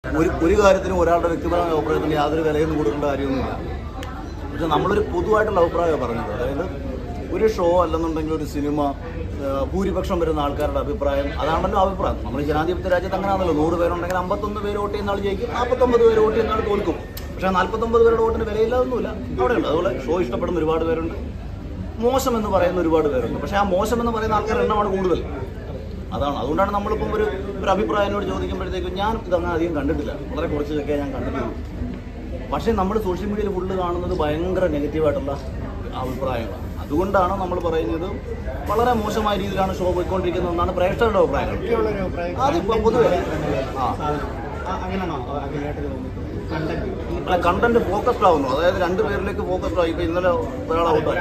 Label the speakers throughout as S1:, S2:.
S1: ഒരു കാര്യത്തിനും ഒരാളുടെ വ്യക്തിപരമായ അഭിപ്രായത്തിന് യാതൊരു വിലയൊന്നും കൊടുക്കേണ്ട കാര്യമൊന്നുമില്ല. പക്ഷെ നമ്മളൊരു പൊതുവായിട്ടുള്ള അഭിപ്രായമാണ് പറഞ്ഞത്. അതായത് ഒരു ഷോ അല്ലെന്നുണ്ടെങ്കിൽ ഒരു സിനിമ ഭൂരിപക്ഷം വരുന്ന ആൾക്കാരുടെ അഭിപ്രായം അതാണല്ലോ അഭിപ്രായം. നമ്മൾ ജനാധിപത്യ രാജ്യത്ത് അങ്ങനെയാണല്ലോ. 100 പേരുണ്ടെങ്കിൽ 51 പേര് വോട്ട് ചെയ്യുന്ന ആൾ ജയിക്കും, 49 പേര് വോട്ട് ചെയ്യുന്ന ആൾ തോൽക്കും. പക്ഷേ 49 പേരുടെ വോട്ടിന് വിലയില്ലാതൊന്നുമില്ല അവിടെയുണ്ട്. അതുപോലെ ഷോ ഇഷ്ടപ്പെടുന്ന ഒരുപാട് പേരുണ്ട്, മോശം എന്ന് പറയുന്ന ഒരുപാട് പേരുണ്ട്. പക്ഷേ ആ മോശം എന്ന് പറയുന്ന ആൾക്കാരുടെ എണ്ണമാണ് കൂടുതൽ. അതുകൊണ്ടാണ് നമ്മളിപ്പം ഒരു അഭിപ്രായം എന്നോട് ചോദിക്കുമ്പോഴത്തേക്കും ഞാൻ ഇതങ്ങനെ അധികം കണ്ടിട്ടില്ല, വളരെ കുറച്ചൊക്കെ ഞാൻ കണ്ടിട്ടുള്ളൂ. പക്ഷേ നമ്മൾ സോഷ്യൽ മീഡിയയിൽ ഫുള്ള് കാണുന്നത് ഭയങ്കര നെഗറ്റീവായിട്ടുള്ള അഭിപ്രായങ്ങളാണ്. അതുകൊണ്ടാണ് നമ്മൾ പറയുന്നത് വളരെ മോശമായ രീതിയിലാണ് ഷോ പോയിക്കൊണ്ടിരിക്കുന്നതെന്നാണ് പ്രേക്ഷകരുടെ അഭിപ്രായം. അതിപ്പോൾ പൊതുവെ കണ്ടന്റ് ഫോക്കസ്ഡ് ആവുന്നു. അതായത് 2 പേരിലേക്ക് ഫോക്കസ്ഡ് ആയി. ഇപ്പൊ ഇന്നലെ ഒരാൾ ഔട്ടായി.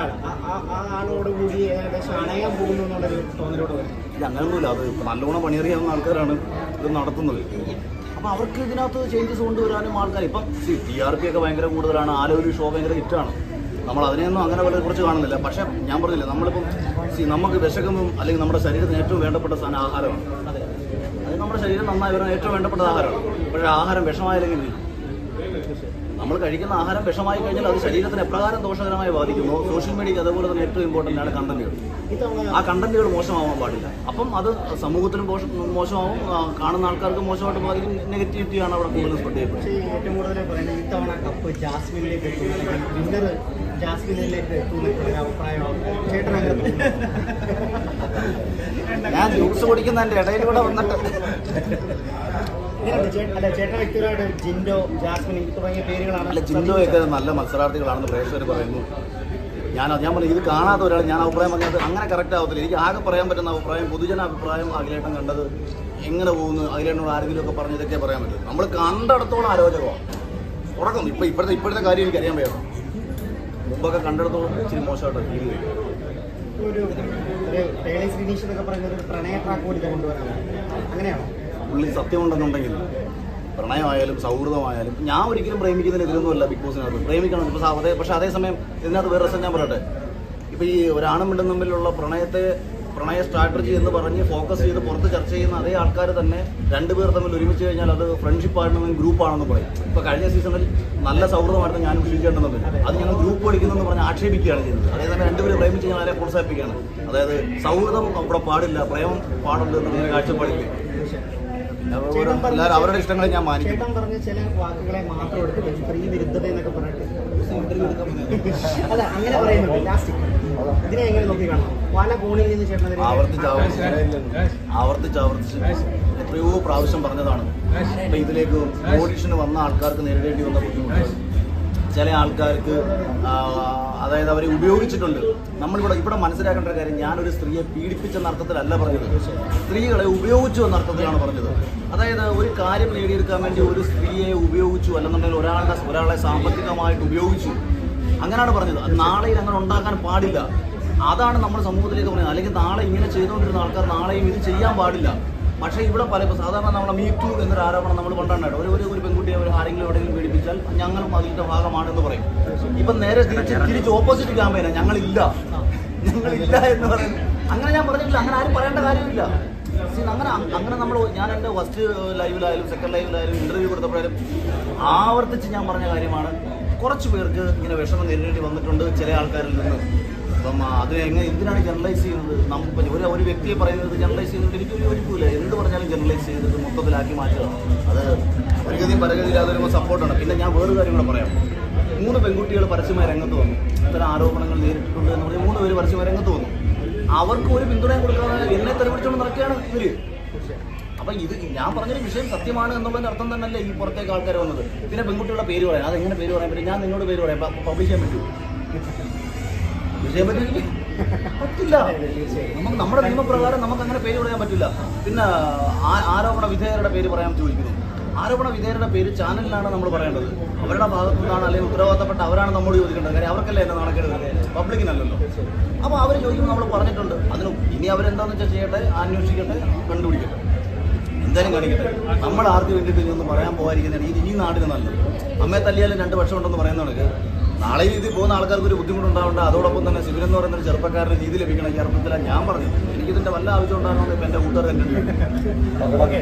S1: അങ്ങനൊന്നുമില്ല. അത് നല്ലോണം പണിയറിയാവുന്ന ആൾക്കാരാണ് ഇത് നടത്തുന്നത്. അപ്പം അവർക്ക് ഇതിനകത്ത് ചേഞ്ചസ് കൊണ്ടുവരാനും ആൾക്കാർ ഇപ്പം TRP ഒക്കെ ഭയങ്കര കൂടുതലാണ്. ആലൊരു ഷോ ഭയങ്കര ഹിറ്റാണ്. നമ്മൾ അതിനെയൊന്നും അങ്ങനെ വളരെ കുറിച്ച് കാണുന്നില്ല. പക്ഷേ ഞാൻ പറഞ്ഞില്ല, നമ്മളിപ്പം നമുക്ക് വിശക്കുമ്പം അല്ലെങ്കിൽ നമ്മുടെ ശരീരത്തിന് ഏറ്റവും വേണ്ടപ്പെട്ട സാധനം ആഹാരമാണ്. അത് നമ്മുടെ ശരീരം നന്നായി വരുന്ന ഏറ്റവും വേണ്ടപ്പെട്ട ആഹാരമാണ്. പക്ഷേ ആഹാരം വിഷമായില്ലെങ്കിൽ നമ്മൾ കഴിക്കുന്ന ആഹാരം വിഷമായി കഴിഞ്ഞാൽ അത് ശരീരത്തിന് എപ്രകാരം ദോഷകരമായി ബാധിക്കുന്നു. സോഷ്യൽ മീഡിയയ്ക്ക് അതുപോലെ തന്നെ ഏറ്റവും ഇമ്പോർട്ടൻ്റ് ആണ് കണ്ടന്റുകൾ. ആ കണ്ടന്റുകൾ മോശമാവാൻ പാടില്ല. അപ്പം അത് സമൂഹത്തിനും മോശമാവും, കാണുന്ന ആൾക്കാർക്ക് മോശമായിട്ട് ബാധിക്കും. നെഗറ്റിവിറ്റിയാണ് അവിടെ കൂടുതൽ സ്പ്രെഡ് ചെയ്യപ്പെടുന്നത്.
S2: ഏറ്റവും കൂടുതൽ പറയുന്നത് ഇത്തവണ കപ്പ് ജാസ്മിനിലേക്ക്
S1: ഞാൻ ജ്യൂസ് കുടിക്കുന്നതിൻ്റെ ഇടയിൽ കൂടെ വന്നിട്ട്
S2: ജിൻഡോ, ജാസ്മിൻ തുടങ്ങിയ പേരുകളാണ്.
S1: അല്ല, ജിൻഡോയൊക്കെ നല്ല മത്സരാർത്ഥികളാണെന്ന് പ്രേക്ഷകർ പറയുന്നു. ഞാൻ പറഞ്ഞു, ഇത് കാണാത്ത ഒരാൾ ഞാൻ അഭിപ്രായം പറഞ്ഞത് അങ്ങനെ കറക്റ്റ് ആവത്തില്ല. എനിക്ക് ആകെ പറയാൻ പറ്റുന്ന അഭിപ്രായം, പൊതുജന അഭിപ്രായം, അഖിലേട്ടൻ കണ്ടത് എങ്ങനെ പോകുന്നു, അഖിലേട്ടനോട് ആരെങ്കിലും ഒക്കെ പറഞ്ഞതൊക്കെ പറയാൻ പറ്റും. നമ്മൾ കണ്ടിടത്തോളം അരോചകമാണ് തുടക്കം. ഇപ്പോഴത്തെ കാര്യം എനിക്കറിയാൻ വയ്യ. മുമ്പൊക്കെ കണ്ടിടത്തോളം ഇച്ചിരി മോശമായിട്ട് ഫീൽ ചെയ്യും. പുള്ളി സത്യമുണ്ടെന്നുണ്ടെങ്കിൽ പ്രണയമായാലും സൗഹൃദമായാലും ഞാൻ ഒരിക്കലും പ്രേമിക്കുന്നതിനെതിരൊന്നുമല്ല. ബിഗ് ബോസിനകത്ത് പ്രേമിക്കണം. പക്ഷേ അതേസമയം ഇതിനകത്ത് വേറെ രസം ഞാൻ പറയട്ടെ. ഇപ്പോൾ ഈ ഒരാണും പെണ്ണും തമ്മിലുള്ള പ്രണയ സ്ട്രാറ്റജി എന്ന് പറഞ്ഞ് ഫോക്കസ് ചെയ്ത് പുറത്ത് ചർച്ച ചെയ്യുന്ന അതേ ആൾക്കാർ തന്നെ 2 പേർ തമ്മിൽ ഒരുമിച്ച് കഴിഞ്ഞാൽ അത് ഫ്രണ്ട്ഷിപ്പാണെന്നും ഗ്രൂപ്പാണെന്ന് പറയും. ഇപ്പോൾ കഴിഞ്ഞ സീസണിൽ നല്ല സൗഹൃദമായിരുന്നു ഞാനും വിശ്വസിക്കേണ്ടത്. അത് ഞങ്ങൾ ഗ്രൂപ്പ് പഠിക്കുന്നതെന്ന് പറഞ്ഞ് ആക്ഷേപിക്കുകയാണ് ചെയ്യുന്നത്. അതേസമയം 2 പേര് പ്രേമിച്ച് ഞങ്ങൾ അവരെ പ്രോത്സാഹിപ്പിക്കുകയാണ്. അതായത് സൗഹൃദം അവിടെ പാടില്ല, പ്രേമം പാടുണ്ട് എന്ന് കാഴ്ചപ്പാടില്ല. എല്ലാവരും അവരുടെ ഇഷ്ടങ്ങളെ ഞാൻ മാനിക്കും.
S2: ചില വാക്കുകളെ മാത്രം എടുത്ത് സ്ത്രീ വിരുദ്ധത എന്നൊക്കെ പറഞ്ഞിട്ട് അല്ല അങ്ങനെ പറയുന്നുണ്ട്. ലാസ്റ്റ് ഇതിനെ എങ്ങനെ നോക്കി കാണാം? പല കോണിൽ നിന്ന് ചേട്ടൻ
S1: ആവർത്തിച്ച് എത്രയോ പ്രാവശ്യം പറഞ്ഞതാണ്. ഇപ്പം ഇതിലേക്ക് ഓഡിഷന് വന്ന ആൾക്കാർക്ക് നേരിടേണ്ടി വന്ന ബുദ്ധിമുട്ട് ചില ആൾക്കാർക്ക്, അതായത് അവരെ ഉപയോഗിച്ചിട്ടുണ്ട്. ഇവിടെ മനസ്സിലാക്കേണ്ട ഒരു കാര്യം, ഞാനൊരു സ്ത്രീയെ പീഡിപ്പിച്ചെന്ന അർത്ഥത്തിലല്ല പറഞ്ഞത്, സ്ത്രീകളെ ഉപയോഗിച്ചു എന്ന അർത്ഥത്തിലാണ് പറഞ്ഞത്. അതായത് ഒരു കാര്യം നേടിയെടുക്കാൻ വേണ്ടി ഒരു സ്ത്രീയെ ഉപയോഗിച്ചു, അല്ലെന്നുണ്ടെങ്കിൽ ഒരാളെ സാമ്പത്തികമായിട്ട് ഉപയോഗിച്ചു, അങ്ങനെയാണ് പറഞ്ഞത്. നാളെയിൽ അങ്ങനെ ഉണ്ടാക്കാൻ പാടില്ല. അതാണ് നമ്മൾ സമൂഹത്തിലേക്ക് പറയുന്നത്. അല്ലെങ്കിൽ നാളെ ഇങ്ങനെ ചെയ്തുകൊണ്ടിരുന്ന ആൾക്കാർ നാളെയും ഇത് ചെയ്യാൻ പാടില്ല. പക്ഷേ ഇവിടെ സാധാരണ നമ്മളെ മീറ്റു എന്നൊരു ആരോപണം നമ്മൾ കൊണ്ടാണ് ഒരു പെൺകുട്ടിയെ ആരെങ്കിലും എവിടെയെങ്കിലും പീഡിപ്പിച്ചാൽ ഞങ്ങളും അതിൻ്റെ ഭാഗമാണെന്ന് പറയും. ഇപ്പം നേരെ തിരിച്ച് ഓപ്പോസിറ്റ് ക്യാമ്പയിനാണ്, ഞങ്ങളില്ല എന്ന് പറയുന്നത്. അങ്ങനെ ഞാൻ പറഞ്ഞിട്ടില്ല, അങ്ങനെ ആരും പറയേണ്ട കാര്യമില്ല. അങ്ങനെ ഞാൻ എൻ്റെ ഫസ്റ്റ് ലൈവിലായാലും സെക്കൻഡ് ലൈവിലായാലും ഇൻ്റർവ്യൂ കൊടുത്തപ്പോഴായാലും ആവർത്തിച്ച് ഞാൻ പറഞ്ഞ കാര്യമാണ്. കുറച്ച് പേർക്ക് ഇങ്ങനെ വിഷമം നേരിടേണ്ടി വന്നിട്ടുണ്ട് ചില ആൾക്കാരിൽ നിന്ന്. അപ്പം അതിനെ എന്തിനാണ് ജനറലൈസ് ചെയ്യുന്നത്? ഒരു വ്യക്തിയെ പറയുന്നത് ജനറലൈസ് ചെയ്യുന്നത് എനിക്കൊരു യോജിപ്പില്ല. എന്ത് പറഞ്ഞാലും ജനറലൈസ് ചെയ്തിട്ട് മൊത്തത്തിലാക്കി മാറ്റുക, അത് ഒരു ഗതിയും പരഗതിയില്ലാതെ വരുമ്പോൾ സപ്പോർട്ടാണ്. പിന്നെ ഞാൻ വേറൊരു കാര്യം കൂടെ പറയാം. 3 പെൺകുട്ടികൾ പരസ്യമായി രംഗത്ത് വന്നു. ഇത്തരം ആരോപണങ്ങൾ നേരിട്ടിട്ടുണ്ട് എന്ന് പറഞ്ഞ് 3 പേര് പരസ്യമായി രംഗത്ത് വന്നു. അവർക്ക് ഒരു പിന്തുണയും കൊടുക്കാതെ എന്നെ തെളിവിച്ചുകൊണ്ട് നടക്കുകയാണ് ഇവര്. അപ്പം ഇത് ഞാൻ പറഞ്ഞൊരു വിഷയം സത്യമാണ് എന്നുള്ളതിൻ്റെ അർത്ഥം തന്നെയല്ലേ ഈ പുറത്തേക്ക് ആൾക്കാർ വന്നത്. പിന്നെ പെൺകുട്ടികളുടെ പേര് പറയാം, അതെങ്ങനെ പേര് പറയാൻ പറ്റും? ഞാൻ നിന്നോട് പേര് പറയാം, പബ്ലിഷ് ചെയ്യാൻ പറ്റുമോ? പറ്റില്ല. നമുക്ക് നമ്മുടെ നിയമപ്രകാരം നമുക്ക് അങ്ങനെ പേര് പറയാൻ പറ്റില്ല. പിന്നെ ആരോപണ വിധേയരുടെ പേര് പറയാൻ ചോദിക്കുന്നു. ആരോപണ വിധേയരുടെ പേര് ചാനലിലാണ് നമ്മൾ പറയേണ്ടത്. അവരുടെ ഭാഗത്തു നിന്നാണ് അല്ലെങ്കിൽ ഉത്തരവാദിത്തപ്പെട്ട അവരാണ് നമ്മോട് ചോദിക്കേണ്ടത്. കാര്യം അവർക്കല്ലേ എന്നെ നാണക്കേട്, പബ്ലിക്കിനല്ലല്ലോ. അപ്പോൾ അവർ ചോദിക്കുമ്പോൾ നമ്മൾ പറഞ്ഞിട്ടുണ്ട്. അതിന് ഇനി അവരെന്താണെന്ന് വെച്ചാൽ ചെയ്യട്ടെ, അന്വേഷിക്കട്ടെ, കണ്ടുപിടിക്കട്ടെ, എന്തായാലും കാണിക്കട്ടെ. നമ്മൾ ആർക്ക് വേണ്ടിയിട്ട് ഇതൊന്നും പറയാൻ പോകാതിരിക്കുന്നതാണ് ഈ നാടിന് നല്ലത്. അമ്മയെ തല്ലിയാലും 2 പക്ഷം ഉണ്ടെന്ന് പറയുന്നതാണ്. നാളെ ഈ രീതിയിൽ പോകുന്ന ആൾക്കാർക്ക് ഒരു ബുദ്ധിമുട്ടുണ്ടാവേണ്ട. അതോടൊപ്പം തന്നെ സിബിൻ എന്ന് പറയുന്ന ഒരു ചെറുപ്പക്കാരന് നീതി ലഭിക്കണം ഈ അർത്ഥത്തിലാണ് ഞാൻ പറഞ്ഞത്. എനിക്കിതിന്റെ വല്ല ആവശ്യം ഉണ്ടാകണമെന്ന് ഇപ്പം എൻ്റെ കൂട്ടുകാർ തന്നെ ഉണ്ട്.
S2: ഓക്കെ